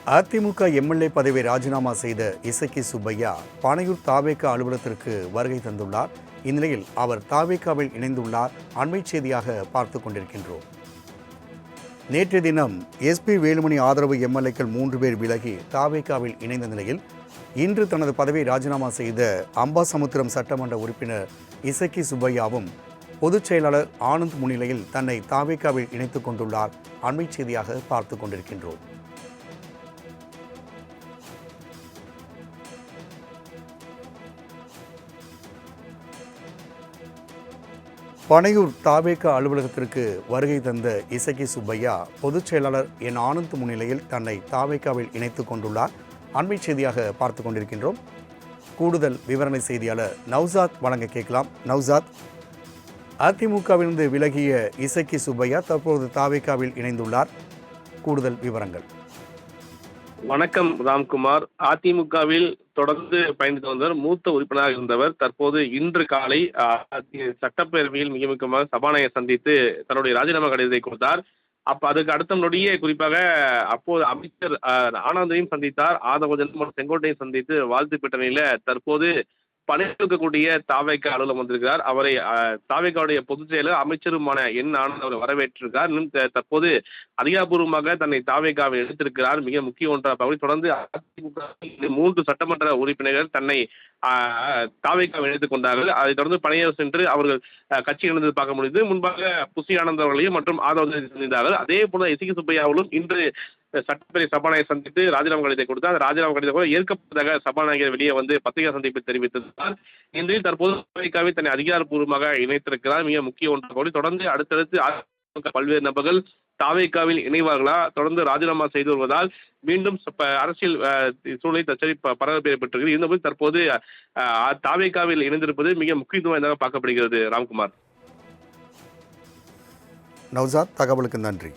AIADMK MLA பதவியை ராஜினாமா செய்த இசக்கி சுப்பையா பனையூர் தாவேகா அலுவலகத்திற்கு வருகை தந்துள்ளார். இந்நிலையில் அவர் தாவேகாவில் இணைந்துள்ளார். அண்மை செய்தியாக பார்த்து கொண்டிருக்கின்றோம். நேற்றைய தினம் எஸ்பி வேலுமணி ஆதரவு எம்எல்ஏக்கள் 3 பேர் விலகி தாவேகாவில் இணைந்த நிலையில் இன்று தனது பதவியை ராஜினாமா செய்த அம்பாசமுத்திரம் சட்டமன்ற உறுப்பினர் இசக்கி சுப்பையாவும் பொதுச் செயலாளர் ஆனந்த் முன்னிலையில் தன்னை தாவேகாவில் இணைத்துக் கொண்டுள்ளார். அண்மை செய்தியாக பார்த்து கொண்டிருக்கின்றோம். பனையூர் தாவேகா அலுவலகத்திற்கு வருகை தந்த இசக்கி சுப்பையா பொதுச் செயலாளர் என் ஆனந்த் முன்னிலையில் தன்னை தாவேகாவில் இணைத்துக் கொண்டுள்ளார். அண்மை செய்தியாக பார்த்து கொண்டிருக்கின்றோம். கூடுதல் விவரணை செய்தியாளர் நௌசாத் வழங்க கேட்கலாம். நௌசாத், அதிமுகவிலிருந்து விலகிய இசக்கி சுப்பையா தற்போது தாவேகாவில் இணைந்துள்ளார். கூடுதல் விவரங்கள். வணக்கம் ராம்குமார். அதிமுகவில் தொடர்ந்து பயணித்து வந்தவர், மூத்த உறுப்பினராக இருந்தவர். தற்போது இன்று காலை சட்டப்பேரவையில் மிக முக்கியமாக சபாநாயகர் சந்தித்து தன்னுடைய ராஜினாமா கடிதத்தை கொடுத்தார். அதுக்கு அடுத்த நொடியே குறிப்பாக அப்போது அமைச்சர் ஆனந்தையும் சந்தித்தார், ஆதவஜன் மற்றும் செங்கோட்டையும் சந்தித்து வாழ்த்து பெற்ற நிலையில தற்போது பணியில் இருக்கக்கூடிய தாவேகா அலுவலகம் வந்திருக்கிறார். அவரை தாவேகாவுடைய பொதுச் செயலர் அமைச்சருமான என் ஆனந்த் அவரை வரவேற்றிருக்கார். இன்னும் தற்போது அதிகாரப்பூர்வமாக தன்னை தாவேகாவை எடுத்திருக்கிறார். மிக முக்கிய ஒன்றாக தொடர்ந்து அதிமுக 3 சட்டமன்ற உறுப்பினர்கள் தன்னை தாவேகாவை இணைத்துக் கொண்டார்கள். அதைத் தொடர்ந்து பணியாளர் சென்று அவர்கள் கட்சி இணைந்து பார்க்க முடிந்தது. முன்பாக புசி ஆனந்த் அவர்களையும் மற்றும் ஆதவ சந்தித்தார்கள். அதே போல இசக்கி சுப்பையாவிலும் இன்று சட்டப்பேரவை சபாநாயகர் சந்தித்து ராஜினாமா கடிதத்தை கொடுத்தார். அந்த ராஜினாமா கடிதம் கூட ஏற்கப்பட்டதாக சபாநாயகர் வெளியே வந்து பத்திரிகை சந்திப்பு தெரிவித்திருந்தார். இன்றைய தற்போது தாவேகாவை தன்னை அதிகாரப்பூர்வமாக இணைத்திருக்கிறார். மிக முக்கிய ஒன்றாக தொடர்ந்து அடுத்தடுத்து பல்வேறு நபர்கள் தாவேகாவில் இணைவார்களா, தொடர்ந்து ராஜினாமா செய்து வருவதால் மீண்டும் அரசியல் சூழ்நிலை தச்சரி பரபரப்பு ஏற்பட்டிருக்கிறது. இருந்தபோது தற்போது தாவேகாவில் இணைந்திருப்பது மிக முக்கியத்துவம் வாய்ந்ததாக பார்க்கப்படுகிறது. ராம்குமார். நௌசாத், தகவலுக்கு நன்றி.